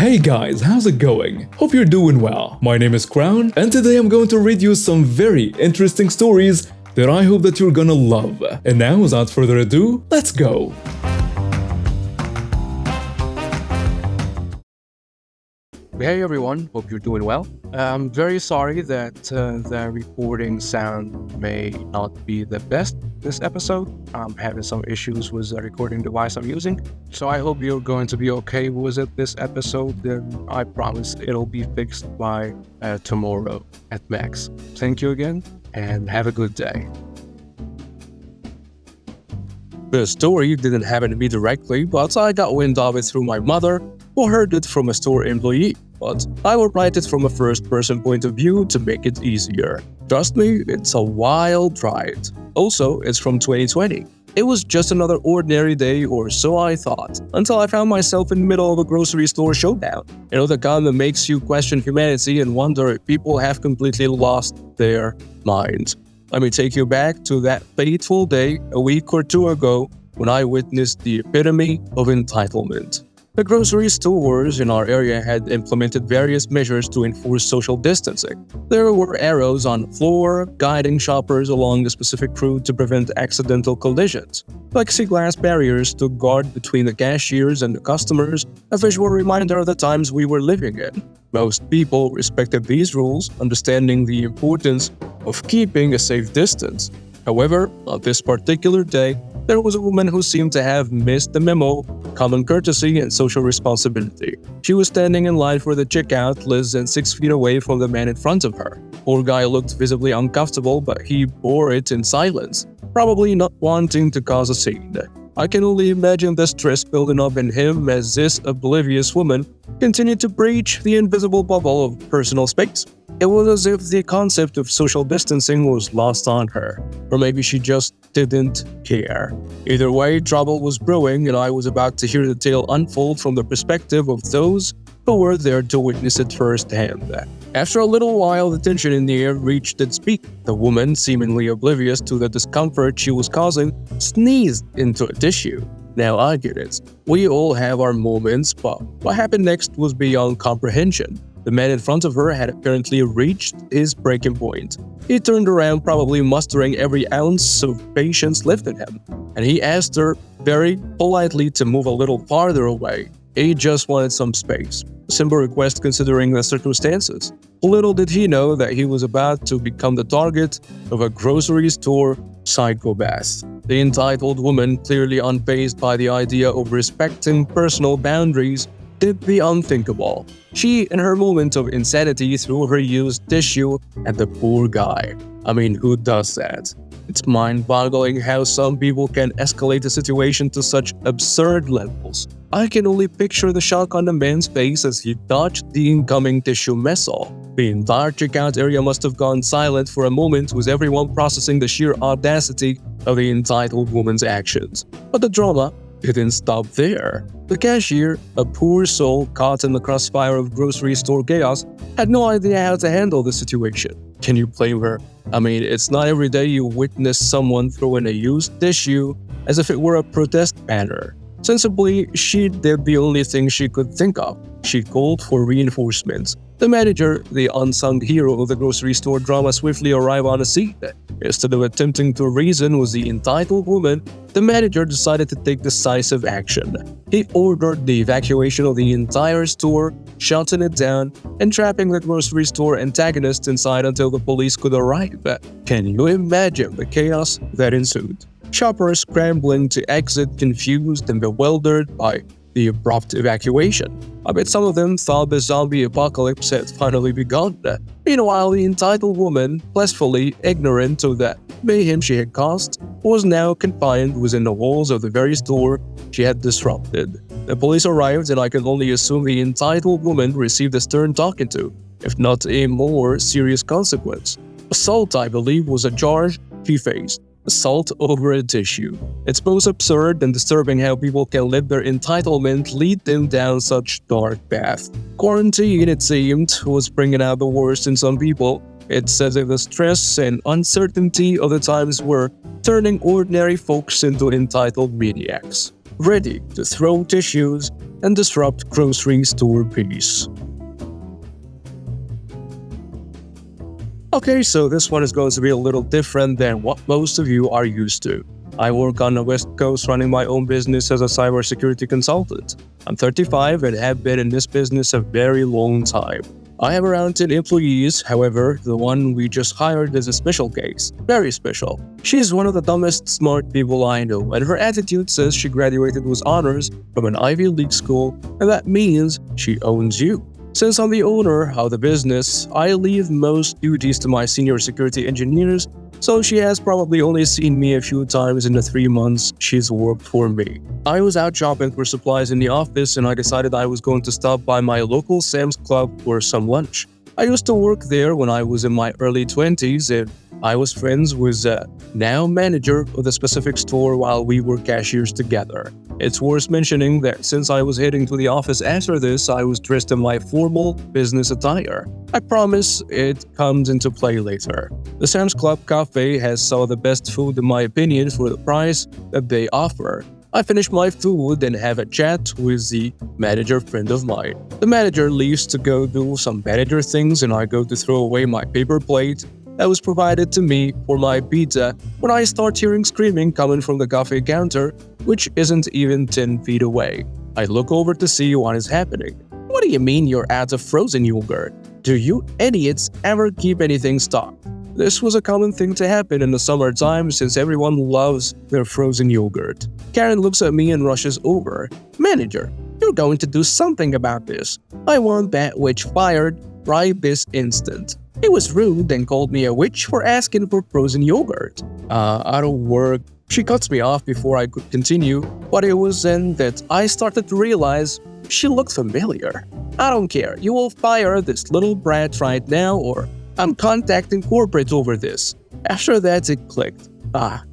Hey guys, how's it going? Hope you're doing well. My name is Crown, and today I'm going to read you some very interesting stories that I hope that you're gonna love. And now, without further ado, let's go! Hey everyone, hope you're doing well. I'm very sorry that the recording sound may not be the best this episode. I'm having some issues with the recording device I'm using, so I hope you're going to be okay with it this episode. I promise it'll be fixed by tomorrow at max. Thank you again, and have a good day. The story didn't happen to me directly, but I got wind of it through my mother, who heard it from a store employee. But I will write it from a first-person point of view to make it easier. Trust me, it's a wild ride. Also, it's from 2020. It was just another ordinary day, or so I thought, until I found myself in the middle of a grocery store showdown. You know, the kind that makes you question humanity and wonder if people have completely lost their minds. Let me take you back to that fateful day a week or two ago when I witnessed the epitome of entitlement. The grocery stores in our area had implemented various measures to enforce social distancing. There were arrows on the floor, guiding shoppers along a specific route to prevent accidental collisions. Plexiglass barriers stood guard between the cashiers and the customers, a visual reminder of the times we were living in. Most people respected these rules, understanding the importance of keeping a safe distance. However, on this particular day, there was a woman who seemed to have missed the memo, common courtesy and social responsibility. She was standing in line for the checkout, less than 6 feet away from the man in front of her. Poor guy looked visibly uncomfortable, but he bore it in silence, probably not wanting to cause a scene. I can only imagine the stress building up in him as this oblivious woman continued to breach the invisible bubble of personal space. It was as if the concept of social distancing was lost on her, or maybe she just didn't care. Either way, trouble was brewing, and I was about to hear the tale unfold from the perspective of those who were there to witness it firsthand. After a little while, the tension in the air reached its peak. The woman, seemingly oblivious to the discomfort she was causing, sneezed into a tissue. Now I get it. We all have our moments, but what happened next was beyond comprehension. The man in front of her had apparently reached his breaking point. He turned around, probably mustering every ounce of patience left in him, and he asked her very politely to move a little farther away. He just wanted some space. A simple request considering the circumstances. Little did he know that he was about to become the target of a grocery store psychopath. The entitled woman, clearly unfazed by the idea of respecting personal boundaries, did the unthinkable. She, in her moment of insanity, threw her used tissue at the poor guy. I mean, who does that? It's mind-boggling how some people can escalate a situation to such absurd levels. I can only picture the shock on the man's face as he dodged the incoming tissue missile. The entire checkout area must have gone silent for a moment, with everyone processing the sheer audacity of the entitled woman's actions. But the drama didn't stop there. The cashier, a poor soul caught in the crossfire of grocery store chaos, had no idea how to handle the situation. Can you blame her? I mean, it's not every day you witness someone throw in a used tissue as if it were a protest banner. Sensibly, she did the only thing she could think of. She called for reinforcements. The manager, the unsung hero of the grocery store drama, swiftly arrived on the scene. Instead of attempting to reason with the entitled woman, the manager decided to take decisive action. He ordered the evacuation of the entire store, shutting it down, and trapping the grocery store antagonist inside until the police could arrive. Can you imagine the chaos that ensued? Shoppers scrambling to exit, confused and bewildered by the abrupt evacuation. I bet some of them thought the zombie apocalypse had finally begun. Meanwhile, the entitled woman, blissfully ignorant of the mayhem she had caused, was now confined within the walls of the very store she had disrupted. The police arrived, and I can only assume the entitled woman received a stern talking to, if not a more serious consequence. Assault, I believe, was a charge she faced. Assault over a tissue. It's both absurd and disturbing how people can let their entitlement lead them down such dark path. Quarantine, it seemed, was bringing out the worst in some people. It's as if the stress and uncertainty of the times were turning ordinary folks into entitled maniacs. ready to throw tissues and disrupt grocery store peace. Okay, so this one is going to be a little different than what most of you are used to. I work on the West Coast running my own business as a cybersecurity consultant. I'm 35 and have been in this business a very long time. I have around 10 employees, however, the one we just hired is a special case. Very special. She's one of the dumbest smart people I know, and her attitude says she graduated with honors from an Ivy League school, and that means she owns you. Since I'm the owner of the business, I leave most duties to my senior security engineers, so she has probably only seen me a few times in the 3 months she's worked for me. I was out shopping for supplies in the office and I decided I was going to stop by my local Sam's Club for some lunch. I used to work there when I was in my early 20s and I was friends with the now manager of the specific store while we were cashiers together. It's worth mentioning that since I was heading to the office after this, I was dressed in my formal business attire. I promise it comes into play later. The Sam's Club cafe has some of the best food in my opinion for the price that they offer. I finish my food and have a chat with the manager friend of mine. The manager leaves to go do some manager things and I go to throw away my paper plate that was provided to me for my pizza when I start hearing screaming coming from the cafe counter, which isn't even 10 feet away. I look over to see what is happening. What do you mean you're out of frozen yogurt? Do you idiots ever keep anything stocked? This was a common thing to happen in the summertime since everyone loves their frozen yogurt. Karen looks at me and rushes over. Manager, you're going to do something about this. I want that witch fired right this instant. He was rude and called me a witch for asking for frozen yogurt. I don't work. She cuts me off before I could continue, but it was then that I started to realize she looked familiar. I don't care. You will fire this little brat right now or I'm contacting corporate over this. After that, it clicked.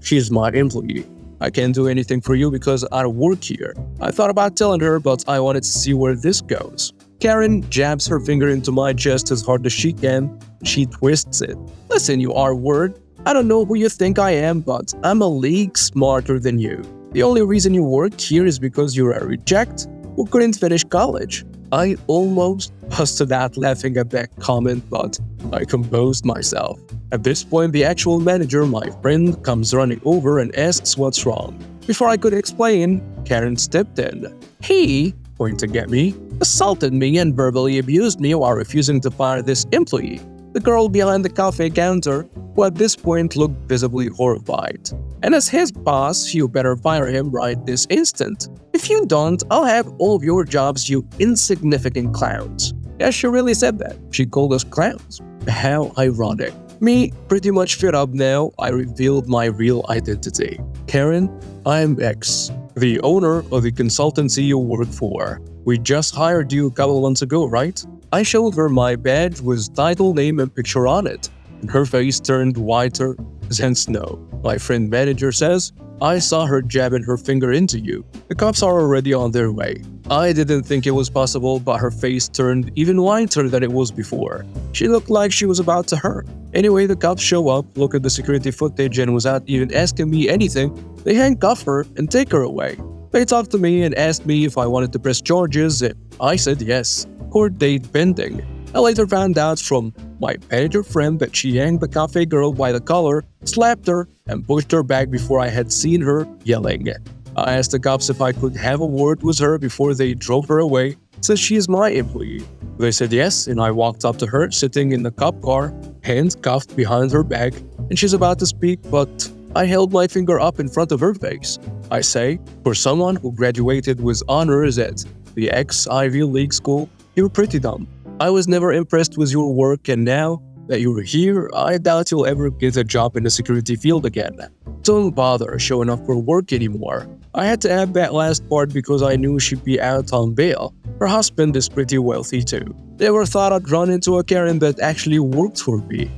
She's my employee. I can't do anything for you because I don't work here. I thought about telling her, but I wanted to see where this goes. Karen jabs her finger into my chest as hard as she can. She twists it. Listen, you R-word. I don't know who you think I am, but I'm a league smarter than you. The only reason you work here is because you're a reject who couldn't finish college. I almost busted out laughing at that comment, but I composed myself. At this point, the actual manager, my friend, comes running over and asks what's wrong. Before I could explain, Karen stepped in. He, pointing at me, assaulted me and verbally abused me while refusing to fire this employee, the girl behind the cafe counter, who at this point looked visibly horrified. And as his boss, you better fire him right this instant. If you don't, I'll have all of your jobs, you insignificant clowns. Yeah, she really said that. She called us clowns. How ironic. Me, pretty much fed up now, I revealed my real identity. Karen, I'm X, the owner of the consultancy you work for. We just hired you a couple months ago, right? I showed her my badge with title, name, and picture on it, and her face turned whiter than snow. My friend manager says, I saw her jabbing her finger into you. The cops are already on their way. I didn't think it was possible, but her face turned even whiter than it was before. She looked like she was about to hurt. Anyway, the cops show up, look at the security footage, and without even asking me anything, they handcuff her and take her away. They talked to me and asked me if I wanted to press charges, and I said yes. Court date pending. I later found out from my manager friend that she yanked the cafe girl by the collar, slapped her, and pushed her back before I had seen her yelling. I asked the cops if I could have a word with her before they drove her away, since she is my employee. They said yes, and I walked up to her, sitting in the cop car, hands cuffed behind her back, and she's about to speak, but I held my finger up in front of her face. I say, for someone who graduated with honors at the ex-Ivy League school, you're pretty dumb. I was never impressed with your work, and now that you're here, I doubt you'll ever get a job in the security field again. Don't bother showing up for work anymore. I had to add that last part because I knew she'd be out on bail. Her husband is pretty wealthy too. Never thought I'd run into a Karen that actually worked for me.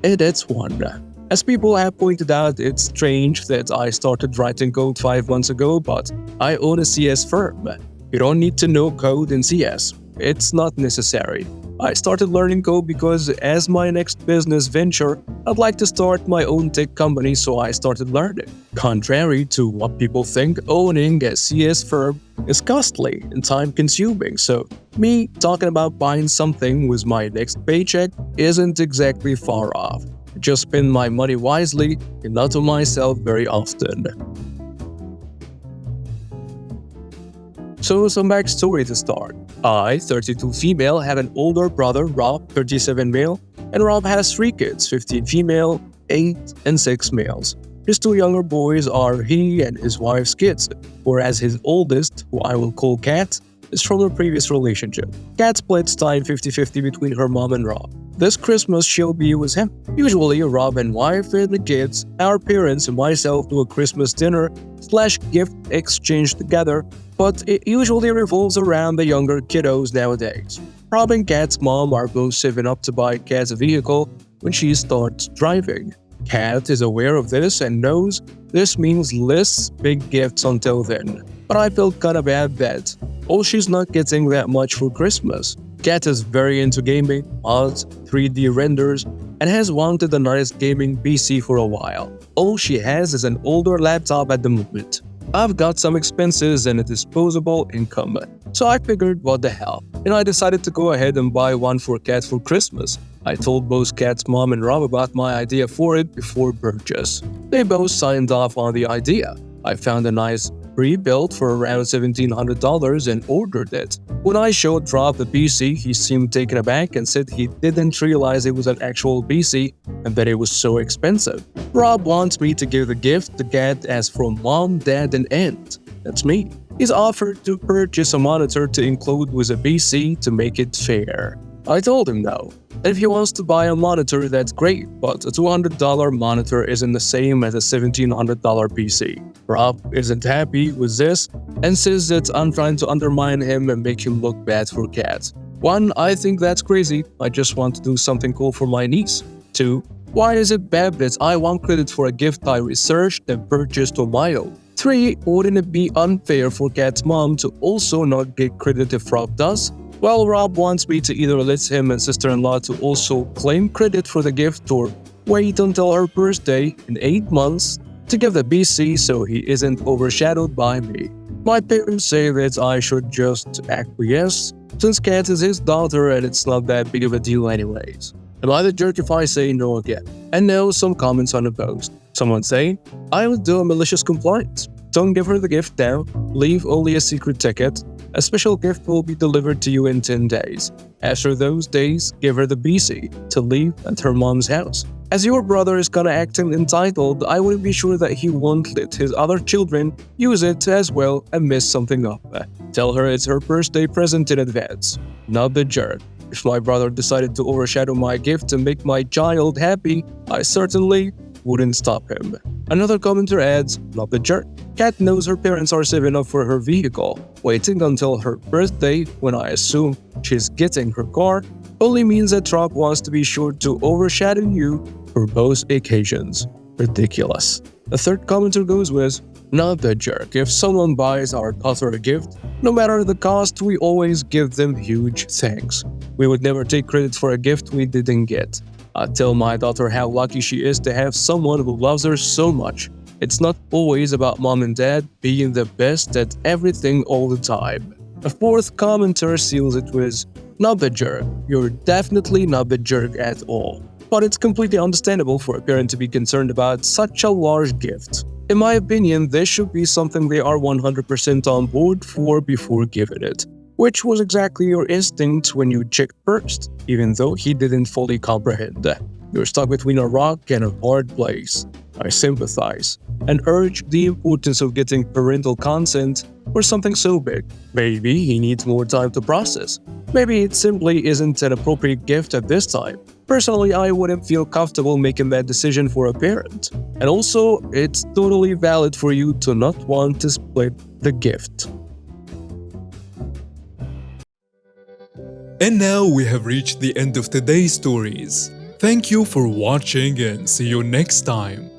And it's one. As people have pointed out, it's strange that I started writing code 5 months ago, but I own a CS firm. You don't need to know code in CS. It's not necessary. I started learning code because as my next business venture, I'd like to start my own tech company, so I started learning. Contrary to what people think, owning a CS firm is costly and time-consuming, so me talking about buying something with my next paycheck isn't exactly far off. I just spend my money wisely and not on myself very often. So some backstory to start. I, 32 female, have an older brother, Rob, 37 male, and Rob has 3 kids, 15 female, 8 and 6 males. His 2 younger boys are he and his wife's kids, whereas his oldest, who I will call Kat, is from a previous relationship. Kat splits time 50-50 between her mom and Rob. This Christmas she'll be with him. Usually Rob and wife and the kids, our parents and myself do a Christmas dinner/gift exchange together, but it usually revolves around the younger kiddos nowadays. Rob and Kat's mom are both saving up to buy Kat a vehicle when she starts driving. Kat is aware of this and knows this means less big gifts until then. But I felt kinda bad that, she's not getting that much for Christmas. Kat is very into gaming, mods, 3D renders, and has wanted a nice gaming PC for a while. All she has is an older laptop at the moment. I've got some expenses and a disposable income, so I figured what the hell, and I decided to go ahead and buy one for Kat for Christmas. I told both Kat's mom and Rob about my idea for it before purchase. They both signed off on the idea. I found a nice pre-built for around $1,700 and ordered it. When I showed Rob the PC, he seemed taken aback and said he didn't realize it was an actual PC and that it was so expensive. Rob wants me to give the gift to Kat as from mom, dad, and aunt. That's me. He's offered to purchase a monitor to include with a PC to make it fair. I told him no. If he wants to buy a monitor, that's great, but a $200 monitor isn't the same as a $1,700 PC. Rob isn't happy with this and says that I'm trying to undermine him and make him look bad for Kat. 1. I think that's crazy. I just want to do something cool for my niece. 2. Why is it bad that I want credit for a gift I researched and purchased on my own? 3. Wouldn't it be unfair for Kat's mom to also not get credit if Rob does? Well, Rob wants me to either let him and sister-in-law to also claim credit for the gift or wait until her birthday in 8 months to give the BC so he isn't overshadowed by me. My parents say that I should just acquiesce since Kat is his daughter and it's not that big of a deal anyways. Am I the jerk if I say no again? And now some comments on the post. Someone saying, I would do a malicious complaint. Don't give her the gift now, leave only a secret ticket. A special gift will be delivered to you in 10 days. After those days, give her the BC to leave at her mom's house. As your brother is kinda acting entitled, I would be sure that he won't let his other children use it as well and mess something up. Tell her it's her birthday present in advance. Not the jerk. If my brother decided to overshadow my gift to make my child happy, I certainly wouldn't stop him. Another commenter adds, not the jerk. Kat knows her parents are saving up for her vehicle. Waiting until her birthday, when I assume she's getting her car, only means that Rob wants to be sure to overshadow you for both occasions. Ridiculous. The third commenter goes with, not the jerk. If someone buys our daughter a gift, no matter the cost, we always give them huge thanks. We would never take credit for a gift we didn't get. I tell my daughter how lucky she is to have someone who loves her so much. It's not always about mom and dad being the best at everything all the time. A fourth commenter seals it with, not the jerk. You're definitely not the jerk at all. But it's completely understandable for a parent to be concerned about such a large gift. In my opinion, this should be something they are 100% on board for before giving it. Which was exactly your instinct when you checked first, even though he didn't fully comprehend. You're stuck between a rock and a hard place. I sympathize and urge the importance of getting parental consent for something so big. Maybe he needs more time to process. Maybe it simply isn't an appropriate gift at this time. Personally, I wouldn't feel comfortable making that decision for a parent. And also, it's totally valid for you to not want to split the gift. And now we have reached the end of today's stories. Thank you for watching and see you next time.